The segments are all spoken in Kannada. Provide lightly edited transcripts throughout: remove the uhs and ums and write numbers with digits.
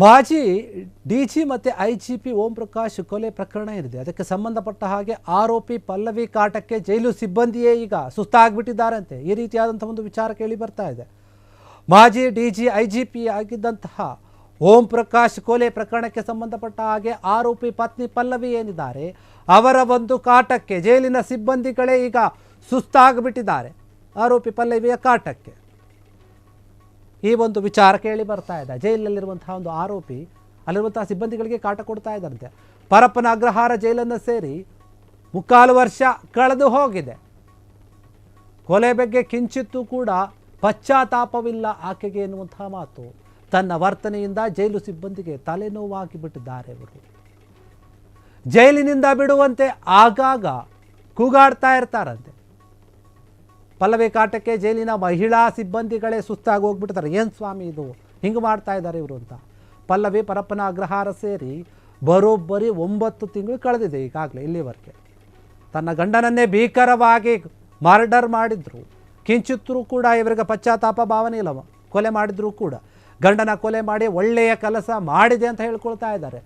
ಮಾಜಿ ಡಿಜಿ ಮತ್ತು ಐಜಿಪಿ ಓಂ ಪ್ರಕಾಶ್ ಕೊಲೆ ಪ್ರಕರಣ ಏನಿದೆ ಅದಕ್ಕೆ ಸಂಬಂಧಪಟ್ಟ ಹಾಗೆ ಆರೋಪಿ ಪಲ್ಲವಿ ಕಾಟಕ್ಕೆ ಜೈಲು ಸಿಬ್ಬಂದಿಯೇ ಈಗ ಸುಸ್ತಾಗ್ಬಿಟ್ಟಿದ್ದಾರಂತೆ. ಈ ರೀತಿಯಾದಂಥ ಒಂದು ವಿಚಾರ ಕೇಳಿ ಬರ್ತಾ ಇದೆ. ಮಾಜಿ ಡಿಜಿ ಐಜಿಪಿ ಆಗಿದ್ದಂತಹ ಓಂ ಪ್ರಕಾಶ್ ಕೊಲೆ ಪ್ರಕರಣಕ್ಕೆ ಸಂಬಂಧಪಟ್ಟ ಹಾಗೆ ಆರೋಪಿ ಪತ್ನಿ ಪಲ್ಲವಿ ಏನಿದ್ದಾರೆ ಅವರ ಒಂದು ಕಾಟಕ್ಕೆ ಜೈಲಿನ ಸಿಬ್ಬಂದಿಗಳೇ ಈಗ ಸುಸ್ತಾಗ್ಬಿಟ್ಟಿದ್ದಾರೆ. ಆರೋಪಿ ಪಲ್ಲವಿಯ ಕಾಟಕ್ಕೆ ಈ ಒಂದು ವಿಚಾರ ಕೇಳಿ ಬರ್ತಾ ಇದೆ. ಜೈಲಿನಲ್ಲಿರುವಂತಹ ಒಂದು ಆರೋಪಿ ಅಲ್ಲಿರುವಂತಹ ಸಿಬ್ಬಂದಿಗಳಿಗೆ ಕಾಟ ಕೊಡ್ತಾ ಇದ್ದಾರಂತೆ. ಪರಪ್ಪನ ಅಗ್ರಹಾರ ಜೈಲನ್ನು ಸೇರಿ 3 ವರ್ಷ ಕಳೆದು ಹೋಗಿದೆ. ಕೊಲೆ ಬಗ್ಗೆ ಕಿಂಚಿತ್ತೂ ಕೂಡ ಪಶ್ಚಾತ್ತಾಪವಿಲ್ಲ ಆಕೆಗೆ ಎನ್ನುವಂತಹ ಮಾತು. ತನ್ನ ವರ್ತನೆಯಿಂದ ಜೈಲು ಸಿಬ್ಬಂದಿಗೆ ತಲೆನೋವಾಗಿ ಬಿಟ್ಟಿದ್ದಾರೆ. ಅವರು ಜೈಲಿನಿಂದ ಬಿಡುವಂತೆ ಆಗಾಗ ಕೂಗಾಡ್ತಾ ಇರ್ತಾರಂತೆ. ಪಲ್ಲವಿ ಕಾಟಕ್ಕೆ ಜೈಲಿನ ಮಹಿಳಾ ಸಿಬ್ಬಂದಿಗಳೇ ಸುಸ್ತಾಗಿ ಹೋಗ್ಬಿಡ್ತಾರೆ. ಏನು ಸ್ವಾಮಿ ಇದು ಹಿಂಗೆ ಮಾಡ್ತಾ ಇದ್ದಾರೆ ಇವರು ಅಂತ. ಪಲ್ಲವಿ ಪರಪ್ಪನ ಅಗ್ರಹಾರ ಸೇರಿ ಬರೋಬ್ಬರಿ 9 ತಿಂಗಳು ಕಳೆದಿದೆ ಈಗಾಗಲೇ. ಇಲ್ಲಿವರೆಗೆ ತನ್ನ ಗಂಡನನ್ನೇ ಭೀಕರವಾಗಿ ಮರ್ಡರ್ ಮಾಡಿದ್ರು. ಕಿಂಚಿತ್ತರೂ ಕೂಡ ಇವರಿಗೆ ಪಶ್ಚಾತ್ತಾಪ ಭಾವನೆ ಇಲ್ಲ. ಕೊಲೆ ಮಾಡಿದ್ರು ಕೂಡ ಗಂಡನ ಕೊಲೆ ಮಾಡಿ ಒಳ್ಳೆಯ ಕೆಲಸ ಮಾಡಿದೆ ಅಂತ ಹೇಳ್ಕೊಳ್ತಾ ಇದ್ದಾರೆ.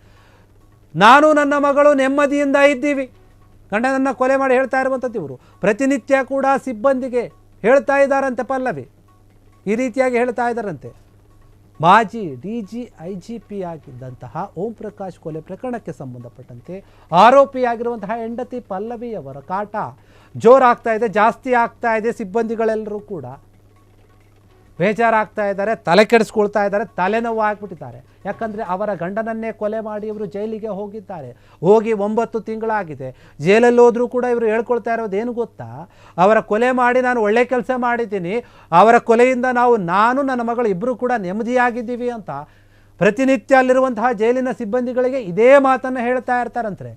ನಾನು ನನ್ನ ಮಗಳು ನೆಮ್ಮದಿಯಿಂದ ಇದ್ದೀವಿ. ಗಂಡನನ್ನು ಕೊಲೆ ಮಾಡಿ ಹೇಳ್ತಾ ಇರುವಂಥದ್ದು ಇವರು. ಪ್ರತಿನಿತ್ಯ ಕೂಡ ಸಿಬ್ಬಂದಿಗೆ ಹೇಳ್ತಾ ಇದ್ದಾರಂತೆ ಪಲ್ಲವಿ. ಈ ರೀತಿಯಾಗಿ ಹೇಳ್ತಾ ಇದ್ದಾರಂತೆ. ಮಾಜಿ ಡಿಜಿ ಐಜಿಪಿ ಆಗಿದ್ದಂತಹ ಓಂ ಪ್ರಕಾಶ್ ಕೊಲೆ ಪ್ರಕರಣಕ್ಕೆ ಸಂಬಂಧಪಟ್ಟಂತೆ ಆರೋಪಿಯಾಗಿರುವಂತಹ ಹೆಂಡತಿ ಪಲ್ಲವಿಯವರ ಕಾಟ ಜೋರಾಗ್ತಾ ಇದೆ, ಜಾಸ್ತಿ ಆಗ್ತಾ ಇದೆ. ಸಿಬ್ಬಂದಿಗಳೆಲ್ಲರೂ ಕೂಡ ಬೇಜಾರಾಗ್ತಾ ಇದ್ದಾರೆ, ತಲೆ ಕೆಡಿಸ್ಕೊಳ್ತಾ ಇದ್ದಾರೆ, ತಲೆನೋವು ಆಗಿಬಿಟ್ಟಿದ್ದಾರೆ. ಯಾಕಂದರೆ ಅವರ ಗಂಡನನ್ನೇ ಕೊಲೆ ಮಾಡಿ ಇವರು ಜೈಲಿಗೆ ಹೋಗಿದ್ದಾರೆ. ಹೋಗಿ 9 ತಿಂಗಳಾಗಿದೆ. ಜೈಲಲ್ಲಿ ಹೋದರೂ ಕೂಡ ಇವರು ಹೇಳ್ಕೊಳ್ತಾ ಇರೋದು ಏನು ಗೊತ್ತಾ, ಅವರ ಕೊಲೆ ಮಾಡಿ ನಾನು ಒಳ್ಳೆ ಕೆಲಸ ಮಾಡಿದ್ದೀನಿ, ಅವರ ಕೊಲೆಯಿಂದ ನಾನು ನನ್ನ ಮಗಳು ಇಬ್ಬರು ಕೂಡ ನೆಮ್ಮದಿಯಾಗಿದ್ದೀವಿ ಅಂತ ಪ್ರತಿನಿತ್ಯ ಅಲ್ಲಿರುವಂತಹ ಜೈಲಿನ ಸಿಬ್ಬಂದಿಗಳಿಗೆ ಇದೇ ಮಾತನ್ನು ಹೇಳ್ತಾ ಇರ್ತಾರಂತೆ.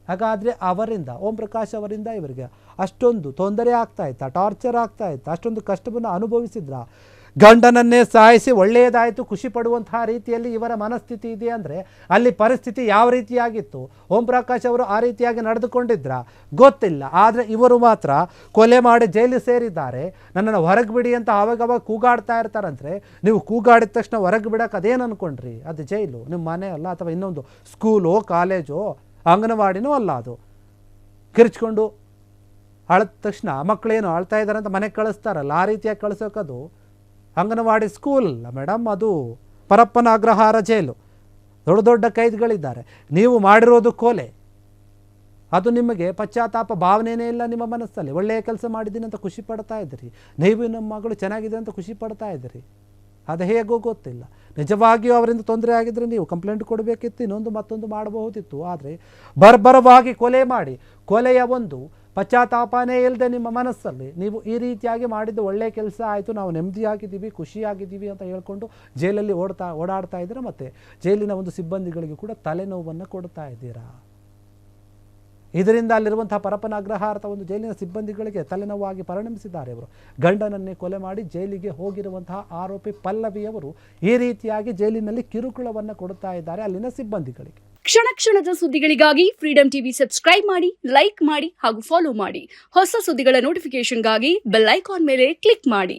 ಹಾಗಾದರೆ ಅವರಿಂದ ಓಂ ಪ್ರಕಾಶ್ ಅವರಿಂದ ಇವರಿಗೆ ಅಷ್ಟೊಂದು ತೊಂದರೆ ಆಗ್ತಾ ಇತ್ತಾ, ಟಾರ್ಚರ್ ಆಗ್ತಾ ಇತ್ತಾ, ಅಷ್ಟೊಂದು ಕಷ್ಟವನ್ನು ಅನುಭವಿಸಿದ್ರ? ಗಂಡನನ್ನೇ ಸಾಯಿಸಿ ಒಳ್ಳೆಯದಾಯಿತು ಖುಷಿ ಪಡುವಂತಹ ರೀತಿಯಲ್ಲಿ ಇವರ ಮನಸ್ಥಿತಿ ಇದೆ ಅಂದರೆ ಅಲ್ಲಿ ಪರಿಸ್ಥಿತಿ ಯಾವ ರೀತಿಯಾಗಿತ್ತು? ಓಂ ಪ್ರಕಾಶ್ ಅವರು ಆ ರೀತಿಯಾಗಿ ನಡೆದುಕೊಂಡಿದ್ರ ಗೊತ್ತಿಲ್ಲ. ಆದರೆ ಇವರು ಮಾತ್ರ ಕೊಲೆ ಮಾಡಿ ಜೈಲು ಸೇರಿದ್ದಾರೆ, ನನ್ನನ್ನು ಹೊರಗೆ ಬಿಡಿ ಅಂತ ಅವಾಗವಾಗ ಕೂಗಾಡ್ತಾ ಇರ್ತಾರಂದರೆ. ನೀವು ಕೂಗಾಡಿದ ತಕ್ಷಣ ಹೊರಗೆ ಬಿಡೋಕೆ ಅದೇನು ಅಂದ್ಕೊಂಡ್ರಿ? ಅದು ಜೈಲು, ನಿಮ್ಮ ಮನೆ ಅಲ್ಲ, ಅಥವಾ ಇನ್ನೊಂದು ಸ್ಕೂಲೋ ಕಾಲೇಜೋ ಅಂಗನವಾಡಿನೂ ಅಲ್ಲ. ಅದು ಕಿರ್ಚ್ಕೊಂಡು ಅಳಿದ ತಕ್ಷಣ ಮಕ್ಕಳೇನು ಅಳ್ತಾ ಇದ್ದಾರೆ ಅಂತ ಮನೆಗೆ ಕಳಿಸ್ತಾರಲ್ಲ, ಆ ರೀತಿಯಾಗಿ ಕಳಿಸೋಕದು ಅಂಗನವಾಡಿ ಸ್ಕೂಲ್ ಅಲ್ಲ ಮೇಡಮ್, ಅದು ಪರಪ್ಪನ ಅಗ್ರಹಾರ ಜೈಲು. ದೊಡ್ಡ ದೊಡ್ಡ ಕೈದಿಗಳಿದ್ದಾರೆ. ನೀವು ಮಾಡಿರೋದು ಕೊಲೆ. ಅದು ನಿಮಗೆ ಪಶ್ಚಾತ್ತಾಪ ಭಾವನೆಯೇ ಇಲ್ಲ ನಿಮ್ಮ ಮನಸ್ಸಲ್ಲಿ. ಒಳ್ಳೆಯ ಕೆಲಸ ಮಾಡಿದ್ದೀನಿ ಅಂತ ಖುಷಿ ಪಡ್ತಾ ಇದ್ದೀರಿ. ನೀವು ನಮ್ಮ ಮಗಳು ಚೆನ್ನಾಗಿದೆ ಅಂತ ಖುಷಿ ಪಡ್ತಾ ಇದ್ದೀರಿ. ಅದು ಹೇಗೋ ಗೊತ್ತಿಲ್ಲ. ನಿಜವಾಗಿಯೂ ಅವರಿಂದ ತೊಂದರೆ ಆಗಿದ್ದರೆ ನೀವು ಕಂಪ್ಲೇಂಟ್ ಕೊಡಬೇಕಿತ್ತು, ಇನ್ನೊಂದು ಮತ್ತೊಂದು ಮಾಡಬಹುದಿತ್ತು. ಆದರೆ ಬರ್ಬರವಾಗಿ ಕೊಲೆ ಮಾಡಿ, ಕೊಲೆಯ ಒಂದು ಪಶ್ಚಾತ್ತಾಪನೇ ಇಲ್ಲದೆ ನಿಮ್ಮ ಮನಸ್ಸಲ್ಲಿ ನೀವು ಈ ರೀತಿಯಾಗಿ ಮಾಡಿದ್ದು ಒಳ್ಳೆಯ ಕೆಲಸ ಆಯಿತು, ನಾವು ನೆಮ್ಮದಿಯಾಗಿದ್ದೀವಿ, ಖುಷಿಯಾಗಿದ್ದೀವಿ ಅಂತ ಹೇಳ್ಕೊಂಡು ಜೈಲಲ್ಲಿ ಓಡಾಡ್ತಾ ಇದ್ದೀರಾ. ಮತ್ತು ಜೈಲಿನ ಒಂದು ಸಿಬ್ಬಂದಿಗಳಿಗೆ ಕೂಡ ತಲೆನೋವನ್ನು ಕೊಡ್ತಾ ಇದ್ದೀರಾ. ಇದರಿಂದ ಅಲ್ಲಿರುವಂತಹ ಪರಪ್ಪನ ಅಗ್ರಹಾರದ ಒಂದು ಜೈಲಿನ ಸಿಬ್ಬಂದಿಗಳಿಗೆ ತಲೆನೋವಾಗಿ ಪರಿಣಮಿಸಿದ್ದಾರೆ. ಇವರು ಗಂಡನನ್ನೇ ಕೊಲೆ ಮಾಡಿ ಜೈಲಿಗೆ ಹೋಗಿರುವಂತಹ ಆರೋಪಿ ಪಲ್ಲವಿಯವರು ಈ ರೀತಿಯಾಗಿ ಜೈಲಿನಲ್ಲಿ ಕಿರುಕುಳವನ್ನು ಕೊಡ್ತಾ ಇದ್ದಾರೆ ಅಲ್ಲಿನ ಸಿಬ್ಬಂದಿಗಳಿಗೆ. ಕ್ಷಣ ಕ್ಷಣದ ಸುದ್ದಿಗಳಿಗಾಗಿ ಫ್ರೀಡಂ ಟಿವಿ ಸಬ್ಸ್ಕ್ರೈಬ್ ಮಾಡಿ, ಲೈಕ್ ಮಾಡಿ ಹಾಗೂ ಫಾಲೋ ಮಾಡಿ. ಹೊಸ ಸುದ್ದಿಗಳ ನೋಟಿಫಿಕೇಶನ್ಗಾಗಿ ಬೆಲ್ ಐಕಾನ್ ಮೇಲೆ ಕ್ಲಿಕ್ ಮಾಡಿ.